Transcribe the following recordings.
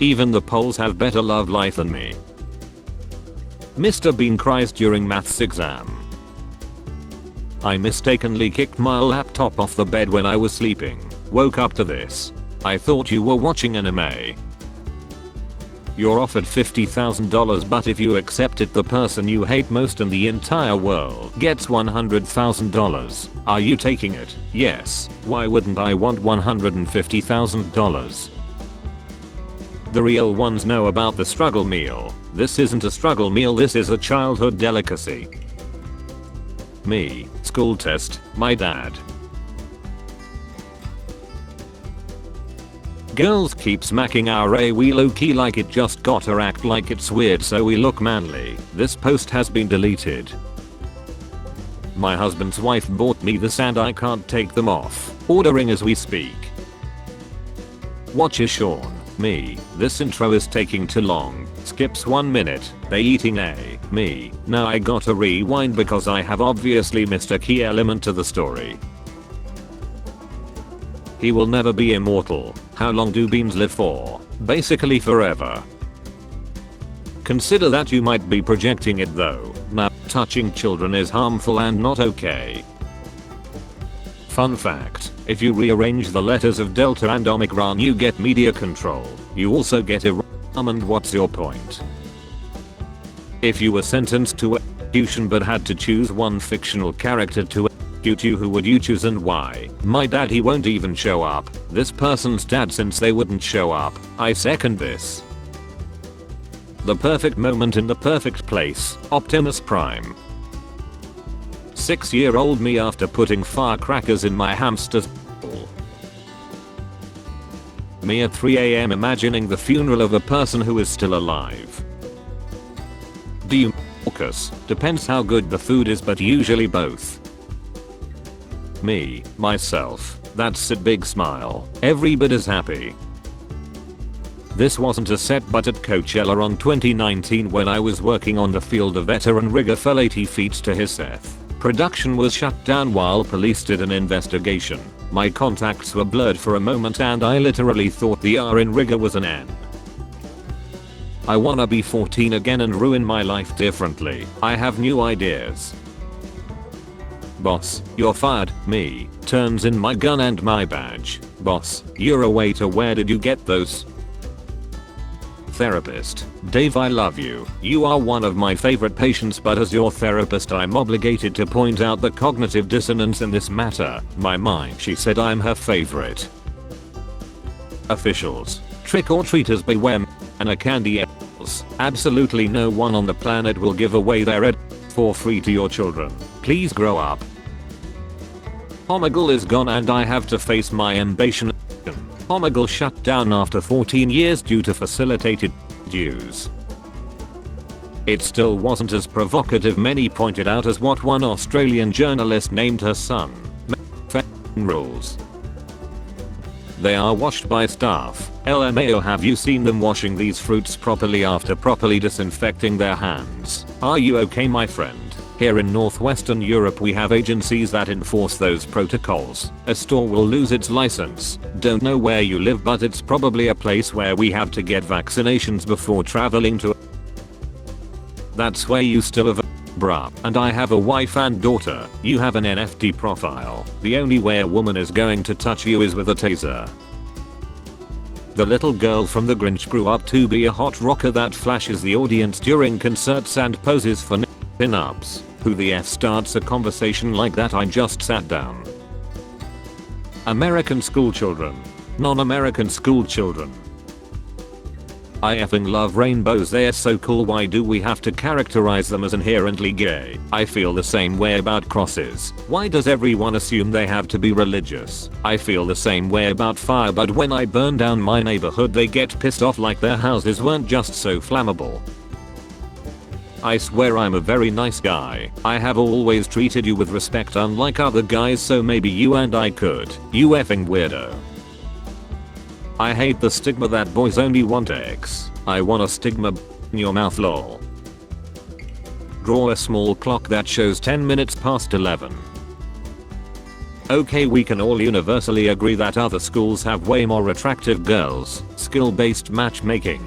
Even the Poles have better love life than me. Mr. Bean cries during maths exam. I mistakenly kicked my laptop off the bed when I was sleeping. Woke up to this. I thought you were watching anime. You're offered $50,000, but if you accept it, the person you hate most in the entire world gets $100,000. Are you taking it? Yes. Why wouldn't I want $150,000? The real ones know about the struggle meal. This isn't a struggle meal, this is a childhood delicacy. Me. School test. My dad. Girls keep smacking our A, we low key like it, just gotta act like it's weird so we look manly. This post has been deleted. My husband's wife bought me this and I can't take them off. Ordering as we speak. Watch is Sean. Me. This intro is taking too long. Skips 1 minute. They eating A. Me. Now I gotta rewind because I have obviously missed a key element to the story. He will never be immortal. How long do beans live for? Basically forever. Consider that you might be projecting it though. Now, touching children is harmful and not okay. Fun fact, if you rearrange the letters of Delta and Omicron you get media control. You also get Iran, and what's your point? If you were sentenced to execution but had to choose one fictional character to execute you, who would you choose and why? My dad, he won't even show up. This person's dad, since they wouldn't show up. I second this. The perfect moment in the perfect place. Optimus Prime. 6-year-old me after putting firecrackers in my hamster's bowl. Me at 3 AM imagining the funeral of a person who is still alive. Do you focus? Depends how good the food is, but usually both. Me, myself. That's a big smile. Every bit as happy. This wasn't a set, but at Coachella on 2019 when I was working on the field, a veteran rigger fell 80 feet to his death. Production was shut down while police did an investigation. My contacts were blurred for a moment and I literally thought the R in rigger was an N. I wanna be 14 again and ruin my life differently. I have new ideas. Boss, you're fired. Me. Turns in my gun and my badge. Boss, you're a waiter, where did you get those? Therapist. Dave, I love you. You are one of my favorite patients, but as your therapist I'm obligated to point out the cognitive dissonance in this matter. My mind, she said I'm her favorite. Officials. Trick-or-treaters beware, and a candy apples. Absolutely no one on the planet will give away their ed for free to your children. Please grow up. Omegle is gone and I have to face my ambition. Omegle shut down after 14 years due to facilitated use. It still wasn't as provocative, many pointed out, as what one Australian journalist named her son. Rules. They are washed by staff. LMAO, have you seen them washing these fruits properly after properly disinfecting their hands? Are you okay, my friend? Here in Northwestern Europe we have agencies that enforce those protocols. A store will lose its license. Don't know where you live, but it's probably a place where we have to get vaccinations before traveling to. That's where you still have a bruh. And I have a wife and daughter. You have an NFT profile. The only way a woman is going to touch you is with a taser. The little girl from The Grinch grew up to be a hot rocker that flashes the audience during concerts and poses for pin-ups. Who the F starts a conversation like that? I just sat down. American school children. Non-American school children. I effing love rainbows, they're so cool. Why do we have to characterize them as inherently gay? I feel the same way about crosses. Why does everyone assume they have to be religious? I feel the same way about fire, but when I burn down my neighborhood they get pissed off like their houses weren't just so flammable. I swear I'm a very nice guy. I have always treated you with respect unlike other guys, so maybe you and I could. You effing weirdo. I hate the stigma that boys only want X. I want a stigma in your mouth, lol. Draw a small clock that shows 10 minutes past 11. Okay, we can all universally agree that other schools have way more attractive girls. Skill-based matchmaking.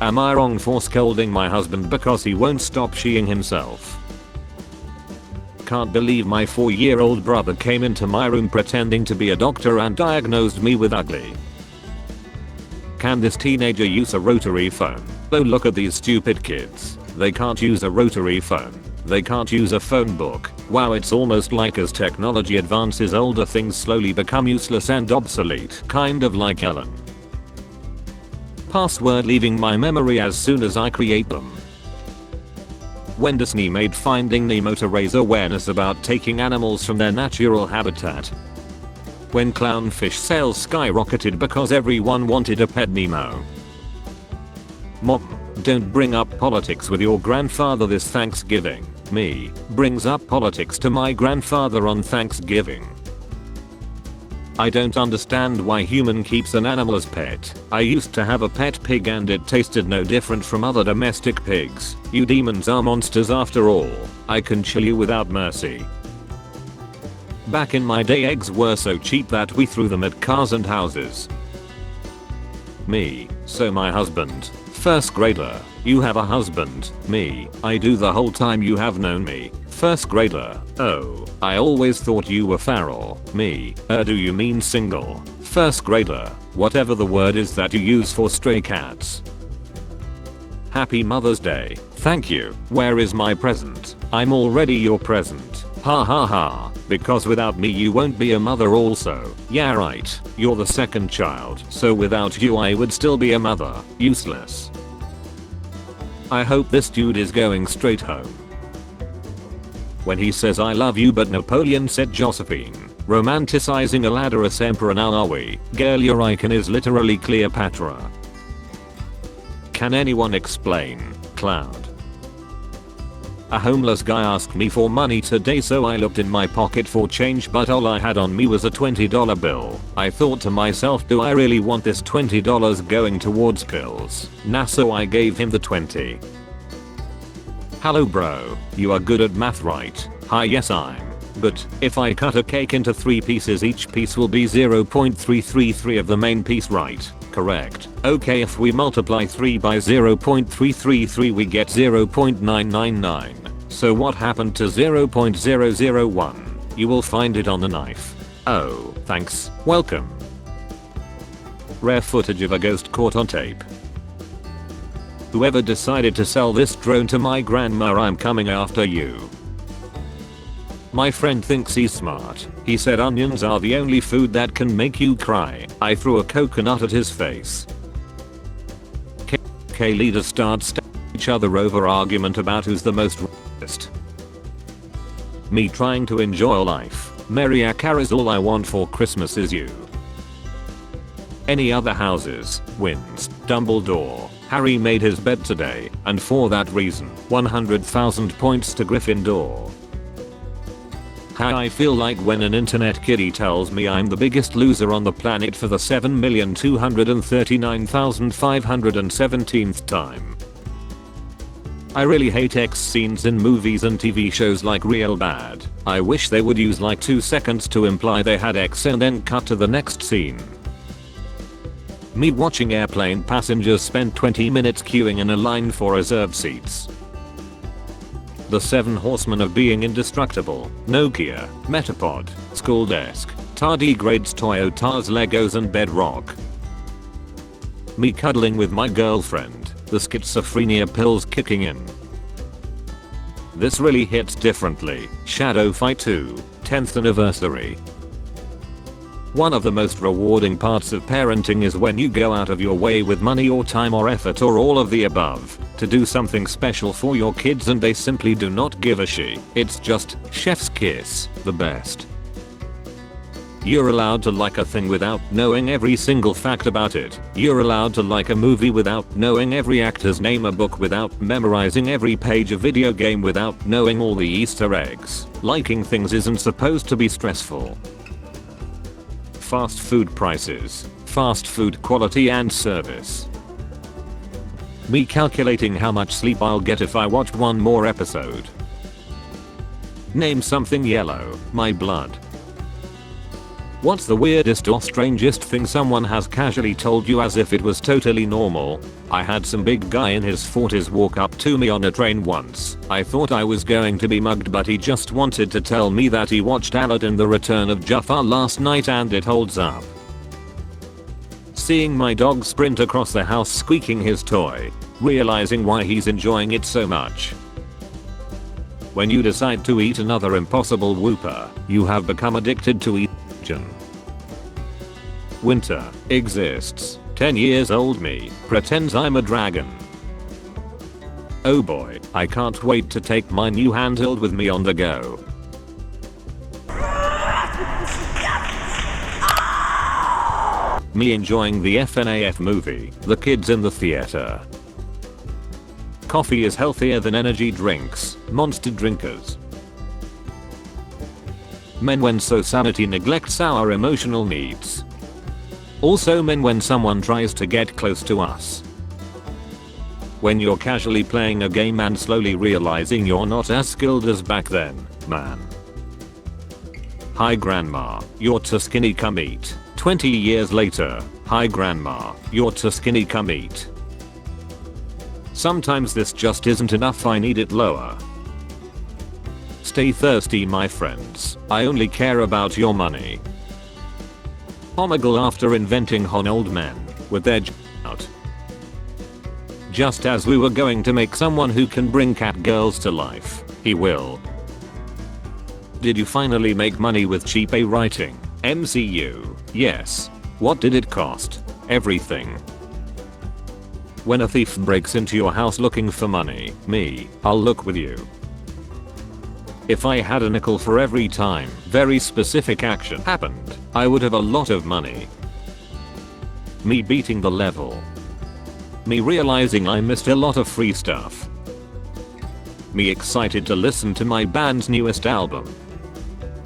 Am I wrong for scolding my husband because he won't stop sheeing himself? Can't believe my 4-year-old brother came into my room pretending to be a doctor and diagnosed me with ugly. Can this teenager use a rotary phone? Oh, look at these stupid kids. They can't use a rotary phone. They can't use a phone book. Wow, it's almost like as technology advances, older things slowly become useless and obsolete. Kind of like Ellen. Password leaving my memory as soon as I create them. When Disney made Finding Nemo to raise awareness about taking animals from their natural habitat. When clownfish sales skyrocketed because everyone wanted a pet Nemo. Mom, don't bring up politics with your grandfather this Thanksgiving. Me brings up politics to my grandfather on Thanksgiving. I don't understand why human keeps an animal as pet. I used to have a pet pig and it tasted no different from other domestic pigs. You demons are monsters after all. I can chill you without mercy. Back in my day, eggs were so cheap that we threw them at cars and houses. Me, so my husband. First grader, you have a husband. Me, I do the whole time you have known me. First grader, oh, I always thought you were feral. Me, do you mean single? First grader, whatever the word is that you use for stray cats. Happy Mother's Day. Thank you. Where is my present? I'm already your present. Ha ha ha. Because without me you won't be a mother also. Yeah right. You're the second child. So without you I would still be a mother. Useless. I hope this dude is going straight home. When he says I love you but Napoleon said Josephine. Romanticizing a Ladderus emperor now are we? Girl, your icon is literally Cleopatra. Can anyone explain? Cloud. A homeless guy asked me for money today, so I looked in my pocket for change, but all I had on me was a $20 bill. I thought to myself, do I really want this $20 going towards pills? Nah, so I gave him the 20. Hello bro, you are good at math right? Hi, yes I'm. But if I cut a cake into 3 pieces, each piece will be 0.333 of the main piece, right? Correct. Okay, if we multiply 3 by 0.333 we get 0.999. So what happened to 0.001? You will find it on the knife. Oh, thanks. Welcome. Rare footage of a ghost caught on tape. Whoever decided to sell this drone to my grandma, I'm coming after you. My friend thinks he's smart. He said onions are the only food that can make you cry. I threw a coconut at his face. K leaders start stabbing each other over argument about who's the most racist. Me trying to enjoy life. Mariah Carey's All I Want for Christmas Is You. Any other houses wins. Dumbledore. Harry made his bed today, and for that reason, 100,000 points to Gryffindor. How I feel like when an internet kiddie tells me I'm the biggest loser on the planet for the 7,239,517th time. I really hate X scenes in movies and TV shows like real bad. I wish they would use like 2 seconds to imply they had X and then cut to the next scene. Me watching airplane passengers spend 20 minutes queuing in a line for reserved seats. The 7 horsemen of being indestructible. Nokia, Metapod, School Desk, Tardigrades, Toyotas, Legos and Bedrock. Me cuddling with my girlfriend. The schizophrenia pills kicking in. This really hits differently. Shadow Fight 2, 10th anniversary. One of the most rewarding parts of parenting is when you go out of your way with money or time or effort or all of the above to do something special for your kids and they simply do not give a shit. It's just chef's kiss, the best. You're allowed to like a thing without knowing every single fact about it. You're allowed to like a movie without knowing every actor's name, a book without memorizing every page, a video game without knowing all the Easter eggs. Liking things isn't supposed to be stressful. Fast food prices, fast food quality and service. Me calculating how much sleep I'll get if I watch one more episode. Name something yellow. My blood. What's the weirdest or strangest thing someone has casually told you as if it was totally normal? I had some big guy in his 40s walk up to me on a train once. I thought I was going to be mugged, but he just wanted to tell me that he watched Aladdin: The Return of Jafar last night and it holds up. Seeing my dog sprint across the house squeaking his toy. Realizing why he's enjoying it so much. When you decide to eat another Impossible Whopper, you have become addicted to eating. Winter exists. 10 years old me pretends I'm a dragon. Oh boy, I can't wait to take my new handheld with me on the go. Me enjoying the FNAF movie, The Kids in the Theater. Coffee is healthier than energy drinks, monster drinkers. Men when society neglects our emotional needs. Also men when someone tries to get close to us. When you're casually playing a game and slowly realizing you're not as skilled as back then, man. Hi grandma, you're too skinny, come eat. 20 years later, hi grandma, you're too skinny, come eat. Sometimes this just isn't enough, I need it lower. Stay thirsty my friends, I only care about your money. Omegle after inventing old men, with their out. Just as we were going to make someone who can bring cat girls to life, he will. Did you finally make money with cheap A writing? MCU, yes. What did it cost? Everything. When a thief breaks into your house looking for money, me, I'll look with you. If I had a nickel for every time very specific action happened, I would have a lot of money. Me beating the level. Me realizing I missed a lot of free stuff. Me excited to listen to my band's newest album.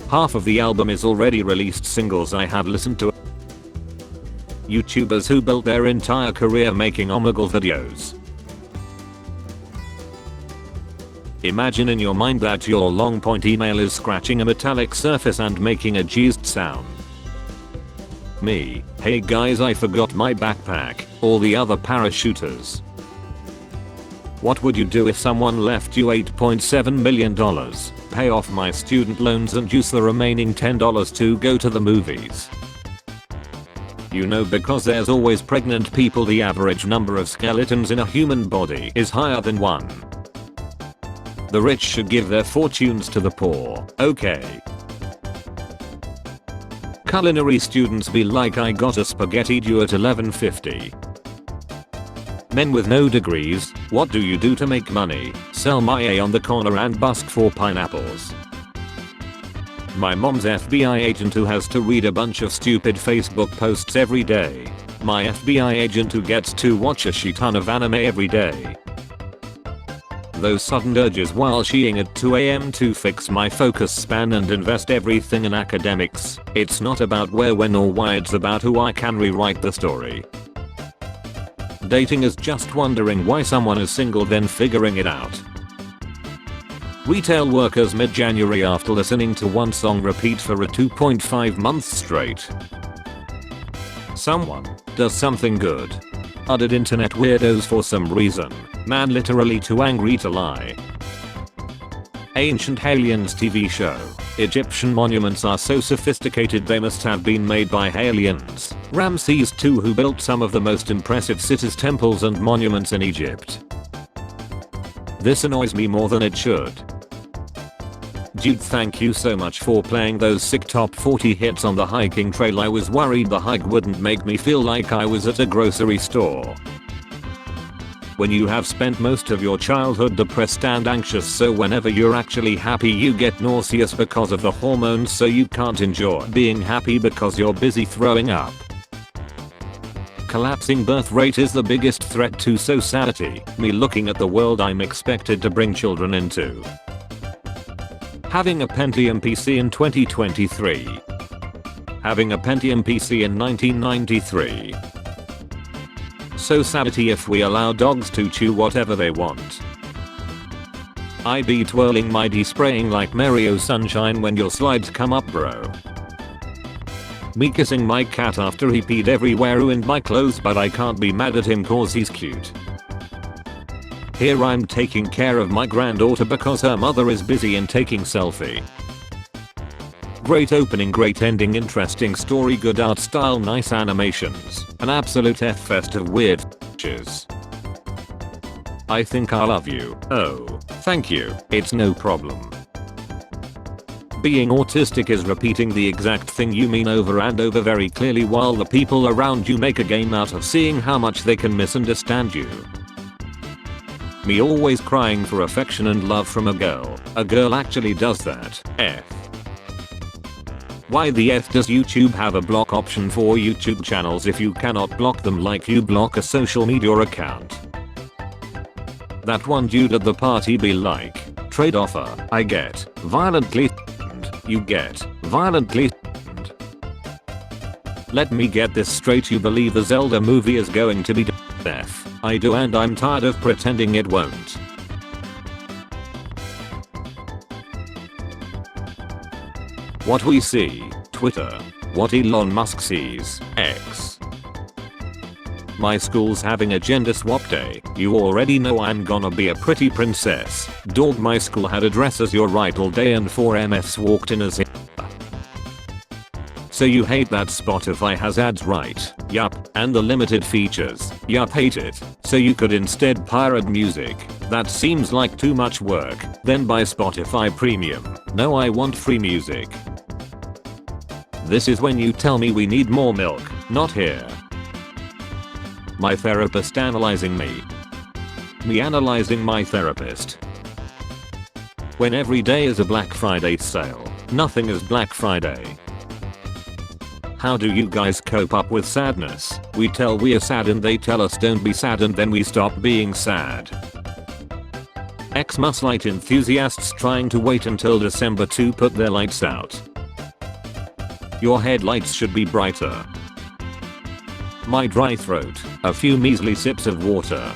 Half of the album is already released singles I have listened to. YouTubers who built their entire career making Omegle videos. Imagine in your mind that your long point email is scratching a metallic surface and making a jizzed sound. Me, hey guys I forgot my backpack, all the other parachuters. What would you do if someone left you $8.7 million, pay off my student loans and use the remaining $10 to go to the movies? You know, because there's always pregnant people, the average number of skeletons in a human body is higher than one. The rich should give their fortunes to the poor, okay. Culinary students be like, I got a spaghetti due at 11:50. Men with no degrees, what do you do to make money? Sell my A on the corner and busk for pineapples. My mom's FBI agent who has to read a bunch of stupid Facebook posts every day. My FBI agent who gets to watch a shit ton of anime every day. Those sudden urges while sheeing at 2 AM to fix my focus span and invest everything in academics. It's not about where, when or why, it's about who I can rewrite the story. Dating is just wondering why someone is single then figuring it out. Retail workers mid-January after listening to one song repeat for a 2.5 months straight. Someone does something good. Added internet weirdos for some reason. Man literally too angry to lie. Ancient Aliens TV show. Egyptian monuments are so sophisticated they must have been made by aliens. Ramses II who built some of the most impressive cities, temples and monuments in Egypt. This annoys me more than it should. Dude, thank you so much for playing those sick top 40 hits on the hiking trail. I was worried the hike wouldn't make me feel like I was at a grocery store. When you have spent most of your childhood depressed and anxious, so whenever you're actually happy you get nauseous because of the hormones, so you can't enjoy being happy because you're busy throwing up. Collapsing birth rate is the biggest threat to society. Me looking at the world I'm expected to bring children into. Having a Pentium PC in 2023. Having a Pentium PC in 1993. Society if we allow dogs to chew whatever they want. I be twirling my D spraying like Mario Sunshine when your slides come up bro. Me kissing my cat after he peed everywhere ruined my clothes but I can't be mad at him cause he's cute. Here I'm taking care of my granddaughter because her mother is busy and taking selfie. Great opening, great ending, interesting story, good art style, nice animations, an absolute F-fest of weird f***ches. I think I love you. Oh, thank you, it's no problem. Being autistic is repeating the exact thing you mean over and over very clearly while the people around you make a game out of seeing how much they can misunderstand you. Me always crying for affection and love from a girl. A girl actually does that. F. Why the F does YouTube have a block option for YouTube channels if you cannot block them like you block a social media account? That one dude at the party be like, trade offer, I get violently and you get violently and. Let me get this straight, you believe the Zelda movie is going to be F. I do and I'm tired of pretending it won't. What we see, Twitter. What Elon Musk sees, X. My school's having a gender swap day. You already know I'm gonna be a pretty princess. Dog, my school had a dress as your right all day and 4 MFs walked in as So you hate that Spotify has ads, right? Yup. And the limited features? Yup, hate it. So you could instead pirate music? That seems like too much work. Then buy Spotify Premium. No, I want free music. This is when you tell me we need more milk, not here. My therapist analyzing me. Me analyzing my therapist. When every day is a Black Friday sale, nothing is Black Friday. How do you guys cope up with sadness? We tell we are sad and they tell us don't be sad and then we stop being sad. Xmas light enthusiasts trying to wait until December to put their lights out. Your headlights should be brighter. My dry throat, a few measly sips of water.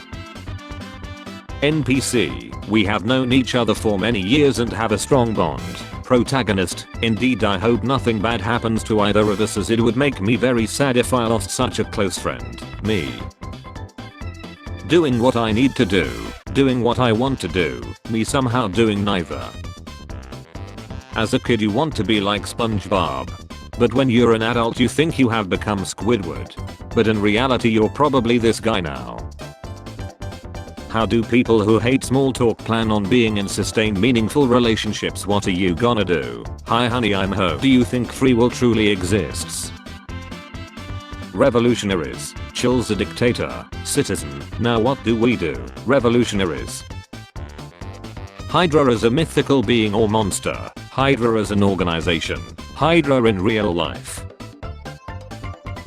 NPC, we have known each other for many years and have a strong bond. Protagonist, indeed I hope nothing bad happens to either of us as it would make me very sad if I lost such a close friend. Me. Doing what I need to do, doing what I want to do, me somehow doing neither. As a kid you want to be like SpongeBob. But when you're an adult you think you have become Squidward. But in reality you're probably this guy now. How do people who hate small talk plan on being in sustained meaningful relationships? What are you gonna do? Hi honey, I'm home. Do you think free will truly exists? Revolutionaries. Chill's a dictator. Citizen. Now what do we do? Revolutionaries. Hydra as a mythical being or monster. Hydra as an organization. Hydra in real life.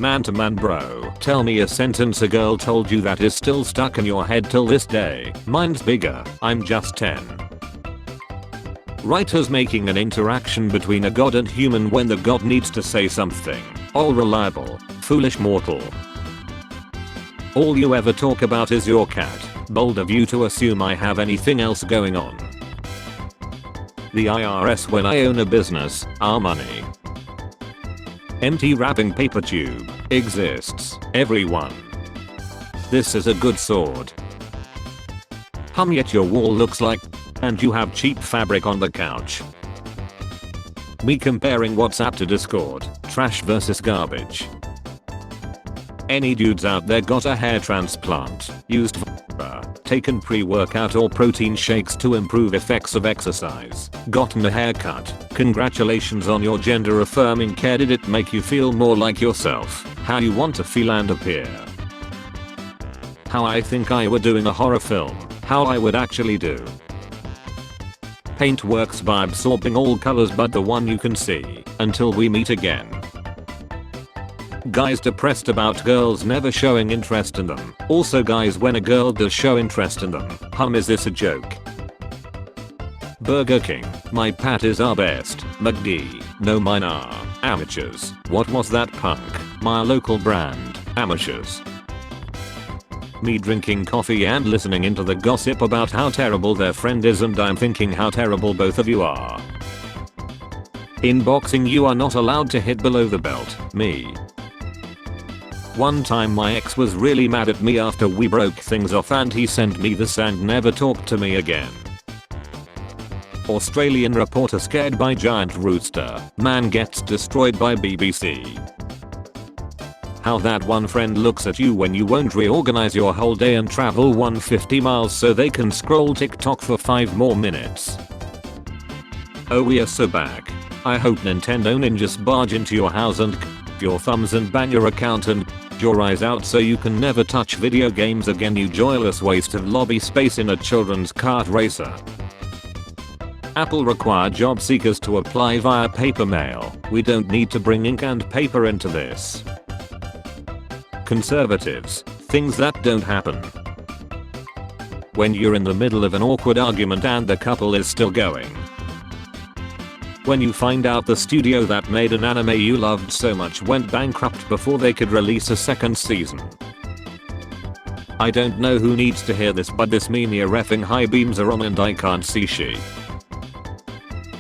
Man to man bro, tell me a sentence a girl told you that is still stuck in your head till this day. Mine's bigger, I'm just 10. Writers making an interaction between a god and human when the god needs to say something. All reliable, foolish mortal. All you ever talk about is your cat. Bold of you to assume I have anything else going on. The IRS when I own a business, our money. Empty wrapping paper tube exists, everyone. This is a good sword. Yet your wall looks like and you have cheap fabric on the couch. Me comparing WhatsApp to Discord, trash versus garbage. Any dudes out there got a hair transplant, used taken pre-workout or protein shakes to improve effects of exercise, gotten a haircut, congratulations on your gender affirming care. Did it make you feel more like yourself, how you want to feel and appear? How I think I were doing a horror film, how I would actually do. Paint works by absorbing all colors but the one you can see, until we meet again. Guys depressed about girls never showing interest in them. Also guys when a girl does show interest in them. Is this a joke? Burger King, my patties are best. McD, no mine are. Amateurs, what was that punk? My local brand, amateurs. Me drinking coffee and listening into the gossip about how terrible their friend is, and I'm thinking how terrible both of you are. In boxing you are not allowed to hit below the belt. Me. One time my ex was really mad at me after we broke things off and he sent me this and never talked to me again. Australian reporter scared by giant rooster. Man gets destroyed by BBC. How that one friend looks at you when you won't reorganize your whole day and travel 150 miles so they can scroll TikTok for 5 more minutes. Oh, we are so back. I hope Nintendo ninjas barge into your house and your thumbs and ban your account and your eyes out so you can never touch video games again, you joyless waste of lobby space in a children's kart racer. Apple require job seekers to apply via paper mail. We don't need to bring ink and paper into this. Conservatives. Things that don't happen. When you're in the middle of an awkward argument and the couple is still going. When you find out the studio that made an anime you loved so much went bankrupt before they could release a second season. I don't know who needs to hear this, but this mean your reffing high beams are on and I can't see she.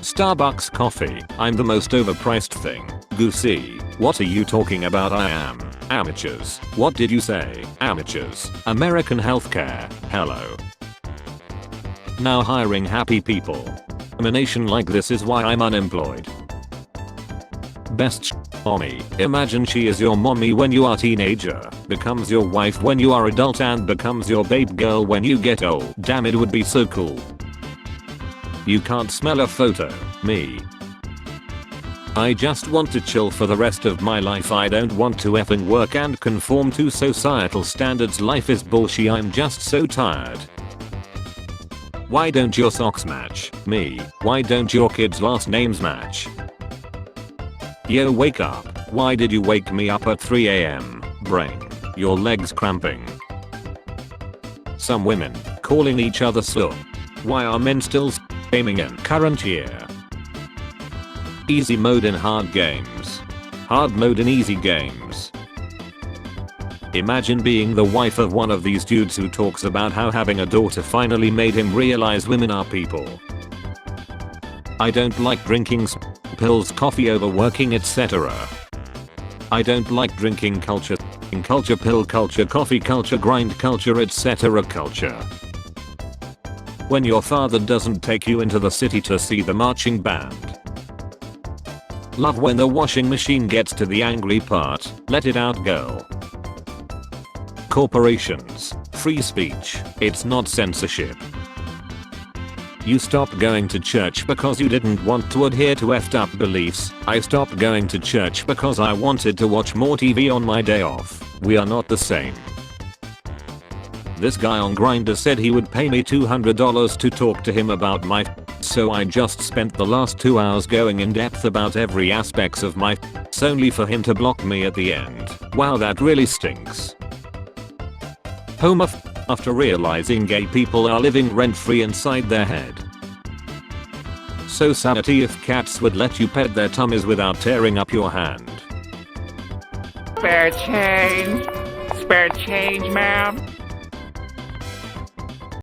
Starbucks coffee. I'm the most overpriced thing. Goosey. What are you talking about? I am. Amateurs. What did you say? Amateurs. American healthcare. Hello. Now hiring happy people. A nation like this is why I'm unemployed. Best mommy. Imagine she is your mommy when you are teenager, becomes your wife when you are adult, and becomes your babe girl when you get old. Damn, it would be so cool. You can't smell a photo. Me. I just want to chill for the rest of my life. I don't want to effing work and conform to societal standards. Life is bullshit. I'm just so tired. Why don't your socks match? Me. Why don't your kids' last names match? Yo, wake up. Why did you wake me up at 3 AM? Brain. Your legs cramping. Some women calling each other slut. Why are men still gaming in current year? Easy mode in hard games. Hard mode in easy games. Imagine being the wife of one of these dudes who talks about how having a daughter finally made him realize women are people. I don't like drinking pills, coffee, overworking, etc. I don't like drinking culture pill culture, coffee culture, grind culture, etc. culture. When your father doesn't take you into the city to see the marching band. Love when the washing machine gets to the angry part. Let it out, girl. Corporations. Free speech. It's not censorship. You stopped going to church because you didn't want to adhere to effed up beliefs. I stopped going to church because I wanted to watch more TV on my day off. We are not the same. This guy on Grindr said he would pay me $200 to talk to him about my so I just spent the last 2 hours going in depth about every aspects of my only for him to block me at the end. Wow, that really stinks. Homer after realizing gay people are living rent-free inside their head. So sanity if cats would let you pet their tummies without tearing up your hand. Spare change. Spare change, ma'am.